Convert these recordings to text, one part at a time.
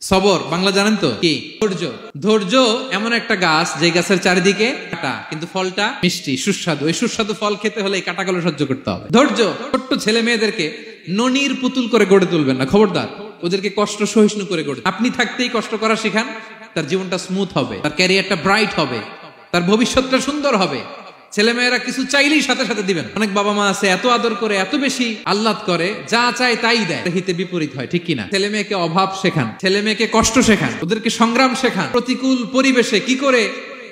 সবর বাংলা জানেন তো কি? ধৈর্য। ধৈর্য এমন একটা গাছ যে গাছের চারিদিকে কাঁটা, কিন্তু ফলটা মিষ্টি সুস্বাদু। এই সুস্বাদু ফল খেতে হলে এই কাঁটাগুলো সহ্য করতে হবে। ধৈর্য। ছোট্ট ছেলে মেয়েদেরকে ননির পুতুল করে গড়ে তুলবেন না, খবরদার। ওদেরকে কষ্ট সহিষ্ণু করে গড়ে, আপনি থাকতেই কষ্ট করা শেখান, তার জীবনটা স্মুথ হবে, তার ক্যারিয়ারটা ব্রাইট হবে, তার ভবিষ্যৎটা সুন্দর হবে। ছেলেমেয়েরা কিছু চাইলেই সাথে সাথে দিবেন। অনেক বাবা মা আছে এত আদর করে, এত বেশি আহ্লাদ করে, যা চায় তাই দেয়, হিতে বিপরীত হয়, ঠিক কিনা? ছেলে মেয়েকে অভাব শেখান, ছেলে মেয়েকে কষ্ট শেখান, ওদেরকে সংগ্রাম শেখান, প্রতিকূল পরিবেশে কি করে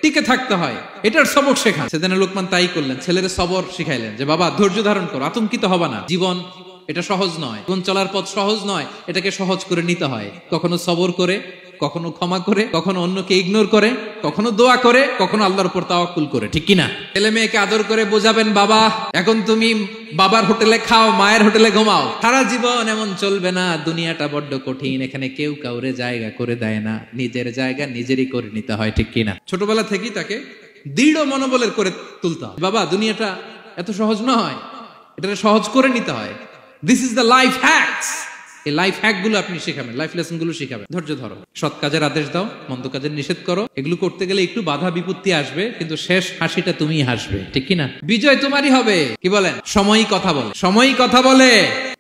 টিকে থাকতে হয় এটার সবক শেখান। সেদিন লোকমান তাই করলেন, ছেলের সবর শিখাইলেন যে বাবা ধৈর্য ধারণ করো, আতঙ্কিত হবা না। জীবন এটা সহজ নয়, জীবন চলার পথ সহজ নয়, এটাকে সহজ করে নিতে হয়। কখনো সবর করে, কখনো ক্ষমা করে, কখনো অন্যকে ইগনোর করে, কখনো দোয়া করে, কখনো আল্লাহর উপর তাওয়াক্কুল করে, ঠিক কিনা? ছেলে মেয়েকে আদর করে বোঝাবেন, বাবা এখন তুমি বাবার হোটেলে খাও, মায়ের হোটেলে ঘুমাও। সারা জীবন এমন চলবে না, দুনিয়াটা বড্ড কঠিন, এখানে কেউ কাউরে জায়গা করে দেয় না, নিজের জায়গা নিজেরই করে নিতে হয়, ঠিক কিনা? ছোটবেলা থেকেই তাকে দৃঢ় মনোবলের করে তুলতে হয়। বাবা দুনিয়াটা এত সহজ নয়, এটা সহজ করে নিতে হয়। This is the life hacks. এই লাইফ হ্যাক গুলো আপনি শেখাবেন, লাইফ লেসন গুলো শেখাবেন। ধৈর্য ধরো, সৎ কাজের আদেশ দাও, মন্দ কাজের নিষেধ করো। এগুলো করতে গেলে একটু বাধা বিপত্তি আসবে, কিন্তু শেষ হাসিটা তুমিই হাসবে, ঠিক কিনা? বিজয় তোমারই হবে। কি বলেন? সময়ই কথা বলে, সময়ই কথা বলে।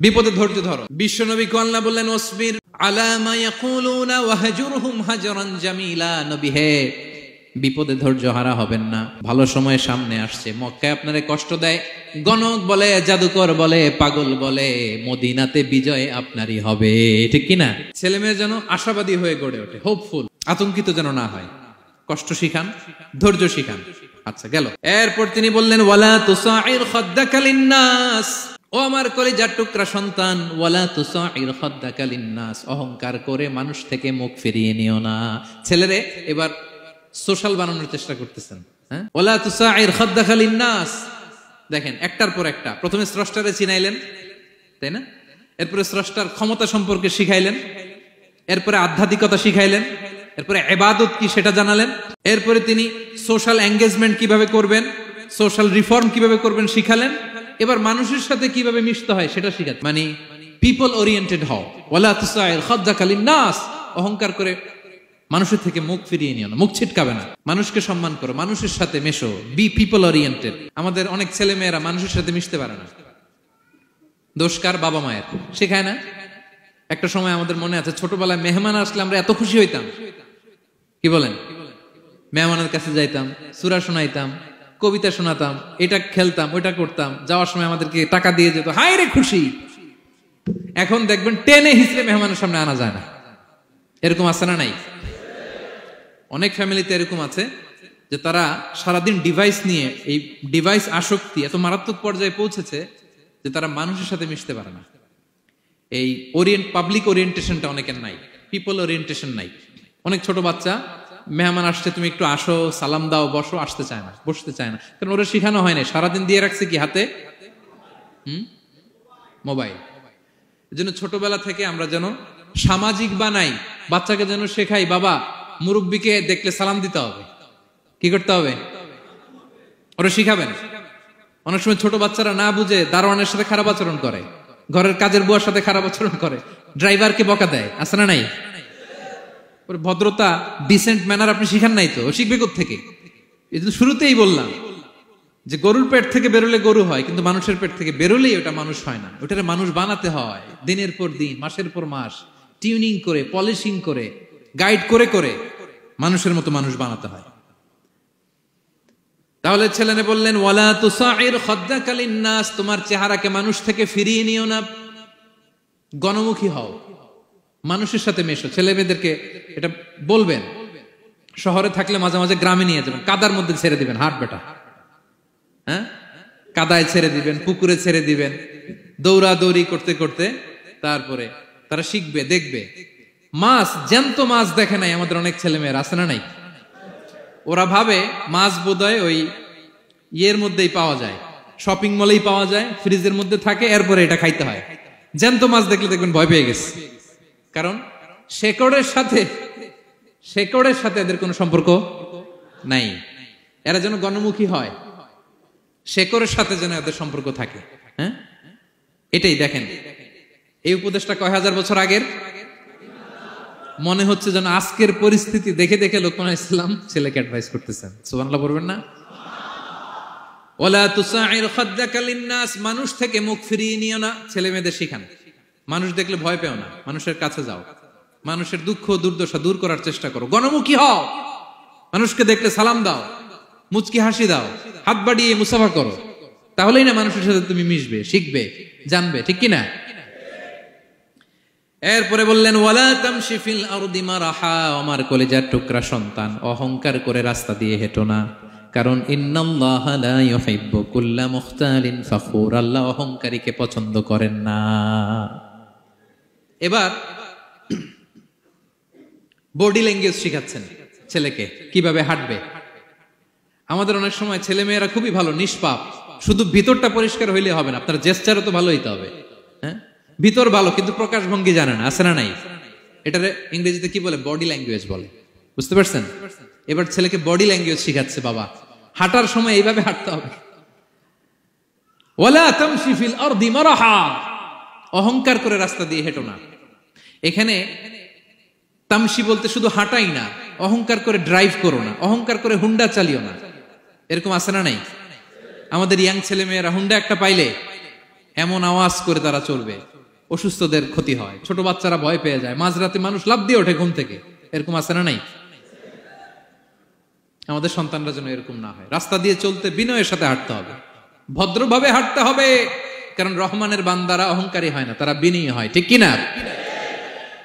বিপদে ধৈর্য ধরো। বিশ্বনবী আল্লাহ বললেন, ওয়াসবির আলা মা ইয়াকুলুনা ওয়াহজুরহুম হাজরান জামিলা। নবী হে, বিপদে ধৈর্য হারা হবেন না। ভালো সময় সামনে আসছে, মক্কায় আপনারে কষ্ট দেয়, গণক বলে, জাদুকর বলে, পাগল বলে, মদিনাতে বিজয় আপনারই হবে, ঠিক কিনা? ছেলে মেয়ে যেন আশাবাদী হয়ে গড়ে ওঠে, হোপফুল, আতঙ্কিত যেন না হয়। কষ্ট শিখান, ধৈর্য শিখান। আচ্ছা গেল। এরপর তিনি বললেন, ওয়ালা তুসাইর খাদ্দাকা লিন্নাস। ও আমার কলিজার টুকরা সন্তান, ওয়ালা তুসাইর খাদ্দাকা লিন্নাস। অহংকার করে মানুষ থেকে মুখ ফিরিয়ে নিও না। ছেলেরে এবার সোশ্যাল বানানোর চেষ্টা করতেছেন। হ্যাঁ, ওয়ালা তুসাইর খাদ্দাকা লিন্নাস। দেখেন একটার পর একটা, প্রথমে স্রষ্টারে চিনাইলেন, তাই না? এরপরে স্রষ্টার ক্ষমতা সম্পর্কে শিখাইলেন, এরপরে আধ্যাত্মিকতা শিখাইলেন, এরপরে ইবাদত কি সেটা জানালেন, এরপরে তিনি সোশ্যাল এঙ্গেজমেন্ট কিভাবে করবেন, সোশ্যাল রিফর্ম কিভাবে করবেন শিখালেন। এবার মানুষের সাথে কিভাবে মিশতে হয় সেটা শিখাচ্ছেন। মানে পিপল ওরিয়েন্টেড হও। ওয়ালা তুসাইর খাদ্দাকা লিন্নাস। অহংকার করে মানুষের থেকে মুখ ফিরিয়ে নিও না, মুখ ছিটকাবে না। মানুষকে সম্মান করো, মানুষের সাথে মেশো, বি পিপল ওরিয়েন্টেড। আমাদের অনেক ছেলে মেয়েরা মানুষের সাথে মিশতে পারে না। দোষ কার? বাবা মায়ের, শেখায় না। একটা সময় আমাদের মনে আছে, ছোটবেলায় মেহমান আসলে আমরা এত খুশি হইতাম, কি বলেন? মেহমানের কাছে যাইতাম, সূরা শোনাইতাম, কবিতা শোনাতাম, এটা খেলতাম, ওইটা করতাম। যাওয়ার সময় আমাদেরকে টাকা দিয়ে যেত, হায় রে খুশি। এখন দেখবেন টেনে হিসেবে মেহমানের সামনে আনা যায় না। এরকম আছে না নাই? অনেক ফ্যামিলিতে এরকম আছে যে তারা সারাদিন ডিভাইস নিয়ে, এই ডিভাইস আসক্তি এত মারাত্মক পর্যায়ে পৌঁছেছে যে তারা মানুষের সাথে মিশতে পারে না। এই পাবলিক ওরিয়েন্টেশনটা অনেকের নাই, পিপল ওরিয়েন্টেশন নাই। অনেক ছোট বাচ্চা, মেহমান আসছে, তুমি একটু আসো, সালাম দাও, বসো, আসতে চায় না, বসতে চায় না, কারণ ওরা শিখানো হয় না। সারাদিন দিয়ে রাখছে কি হাতে? মোবাইল। এই জন্য ছোটবেলা থেকে আমরা যেন সামাজিক বানাই, বাচ্চাকে যেন শেখাই, বাবা মুরব্বীকে দেখলে সালাম দিতে হবে, কি করতে হবে, ওরা শিখাবেন। অনেক সময় ছোট বাচ্চারা না বুঝে দারোয়ানের সাথে খারাপ আচরণ করে, ঘরের কাজের বুয়ার সাথে খারাপ আচরণ করে, ড্রাইভারকে বকা দেয়, আছে না নাই? ভদ্রতা, ডিসেন্ট ম্যানার আপনি শিখান নাই তো, শিখবে কোত্থেকে? এই জন্য শুরুতেই বললাম যে গরুর পেট থেকে বেরোলে গরু হয়, কিন্তু মানুষের পেট থেকে বেরোলেই ওটা মানুষ হয় না। ওটারে মানুষ বানাতে হয় দিনের পর দিন, মাসের পর মাস, টিউনিং করে, পলিশিং করে, গাইড করে করে মানুষের মতো মানুষ বানাতে হয়। তাহলে ছেলেনে বললেন, ওয়ালা তুসাইর খাদ্দাকা লিন্নাস। তোমার চেহারাকে মানুষ থেকে ফিরিয়ে নিও না, গণমুখী হও, মানুষের সাথে মেশো। ছেলে মেয়েদেরকে এটা বলবেন। শহরে থাকলে মাঝে মাঝে গ্রামে নিয়ে যাবেন, কাদার মধ্যে ছেড়ে দিবেন, হাট বেটা, হ্যাঁ, কাদায় ছেড়ে দিবেন, পুকুরে ছেড়ে দিবেন, দৌড়াদৌড়ি করতে করতে তারপরে তারা শিখবে, দেখবে। মাছ, জ্যান্ত মাছ দেখে নাই আমাদের অনেক ছেলে মেয়েরা, আছে না নাই? ওরা ভাবে মাছ বোধহয় ওই ইয়ের মধ্যেই পাওয়া যায়, শপিং মলেই পাওয়া যায়, ফ্রিজের মধ্যে থাকে, এরপরে এটা খাইতে হয়। জ্যান্ত মাছ দেখলে দেখবেন ভয় পেয়ে গেছে, কারণ শেকড়ের সাথে এদের কোনো সম্পর্ক নাই। এরা যেন গণমুখী হয়, শেকড়ের সাথে যেন এদের সম্পর্ক থাকে। হ্যাঁ, এটাই দেখেন। এই উপদেশটা কয় হাজার বছর আগের? মনে হচ্ছে যেন আজকের পরিস্থিতি দেখে দেখে লোকমান ইসলাম ছেলেকে অ্যাডভাইস করতেছেন। সুবহানাল্লাহ পড়বেন না? ওয়ালা তুসাইর খাদ্দাকা লিন্নাস, মানুষ থেকে মুখ ফিরিয়ে নিও না, ছেলে মেয়েদের শিখান। মানুষ দেখলে ভয় পেও না, মানুষের কাছে যাও, মানুষের দুঃখ দুর্দশা দূর করার চেষ্টা করো, গণমুখী হও, মানুষকে দেখলে সালাম দাও, মুচকি হাসি দাও, হাত বাড়িয়ে মুসাফা করো, তাহলেই না মানুষের সাথে তুমি মিশবে, শিখবে, জানবে, ঠিক কিনা? এরপরে বললেন ওয়ালা তামশি ফিল আরদি মারাহা, আমার কলিজার টুকরা সন্তান, অহংকার করে রাস্তা দিয়ে হেঁটো না, কারণ ইন্নাল্লাহা লা ইউহিব্বু কুল্লা মুখতালিন ফখুর, আল্লাহ অহংকারীকে পছন্দ করেন না। এবার বডি ল্যাঙ্গুয়েজ শিখাচ্ছেন ছেলেকে, কিভাবে হাঁটবে। আমাদের অনেক সময় ছেলে মেয়েরা খুবই ভালো, নিষ্পাপ, শুধু ভিতরটা পরিষ্কার হইলে হবে না, আপনার জেস্টারও তো ভালো হইতে হবে। হ্যাঁ, ভিতর ভালো কিন্তু প্রকাশ ভঙ্গি জানে না, আছে না নাই? এটারে ইংরেজিতে কি বলে? বডি ল্যাঙ্গুয়েজ বলে, বুঝতে পারছেন? এবার ছেলেকে বডি ল্যাঙ্গুয়েজ শিখাচ্ছে বাবা, হাঁটার সময় এইভাবে হাঁটতে হবে। ওয়ালা তামশি ফিল আরদি মারাহা, অহংকার করে রাস্তা দিয়ে হেঁটো না। এখানে তামশি বলতে শুধু হাঁটাই না, অহংকার করে ড্রাইভ করো না, অহংকার করে হুন্ডা চালিও না। এরকম আছে না নাই? আমাদের ইয়াং ছেলে মেয়েরা হুন্ডা একটা পাইলে এমন আওয়াজ করে তারা চলবে, অসুস্থদের ক্ষতি হয়, ছোট বাচ্চারা ভয় পেয়ে যায়, মাঝরাতে মানুষ লাফ দিয়ে ওঠে ঘুম থেকে। এরকম আছে না নাই? আমাদের সন্তানরা যেন এরকম না হয়। রাস্তা দিয়ে চলতে বিনয়ের সাথে হাঁটতে হবে, ভদ্রভাবে হাঁটতে হবে, কারণ রহমানের বান্দারা অহংকারী হয় না, তারা বিনয়ী হয়, ঠিক কিনা?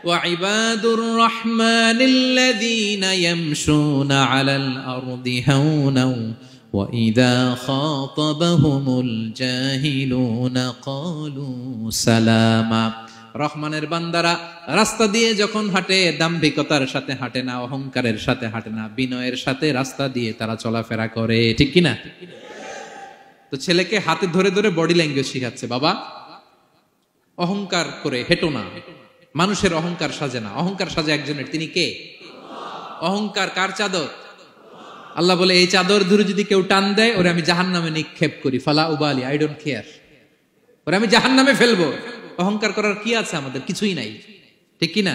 وعباد الرحمن الذين يمشون على الأرض هونا وإذا خاطبهم الجاهلون قالوا سلاما, রহমানের বান্দারা রাস্তা দিয়ে যখন হাঁটে দাম্ভিকতার সাথে হাঁটে না, অহংকারের সাথে হাঁটে না, বিনয়ের সাথে রাস্তা দিয়ে তারা চলাফেরা করে, ঠিক কিনা? তো ছেলেকে হাতে ধরে ধরে বডি ল্যাঙ্গুয়েজ শিখাচ্ছে, বাবা অহংকার করে হেঁটো না, মানুষের অহংকার সাজে না, অহংকার সাজে একজনের, তিনি কে? অহংকার কার চাদর? আল্লাহ বলে এই চাদর ধরে যদি কেউ টান দেয় ওরে আমি জাহান্নামে নিক্ষেপ করি, ফালা উবালি, আই ডোন্ট কেয়ার, ওরে আমি জাহান্নামে ফেলবো। অহংকার করার কি আছে আমাদের? কিছুই নাই, ঠিক কিনা?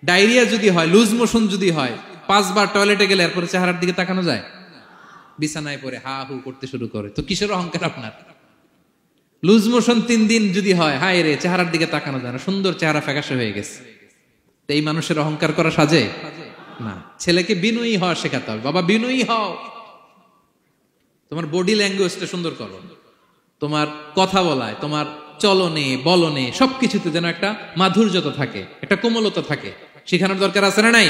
ডায়রিয়া যদি হয়, লুজ মোশন যদি হয়, 5 বার টয়লেটে গেলে এরপরে চেহারার দিকে তাকানো যায়? বিছানায় পড়ে হা হু করতে শুরু করে, তো কিসের অহংকার আপনার? লুজ মোশন 3 দিন যদি হয়, হায় রে, চেহারার দিকে তাকানো যায় না, সুন্দর চেহারা ফ্যাকাশে হয়ে গেছে, তো এই মানুষের অহংকার করা সাজে না। ছেলেকে বিনয়ী হওয়া শেখাতে হবে, বাবা বিনয়ী হও, তোমার বডি ল্যাঙ্গুয়েজটা সুন্দর করো, তোমার কথা বলায়, তোমার চলনে বলনে সবকিছুতে যেন একটা মাধুর্যতা থাকে, একটা কোমলতা থাকে, শেখানোর দরকার আছে না নাই?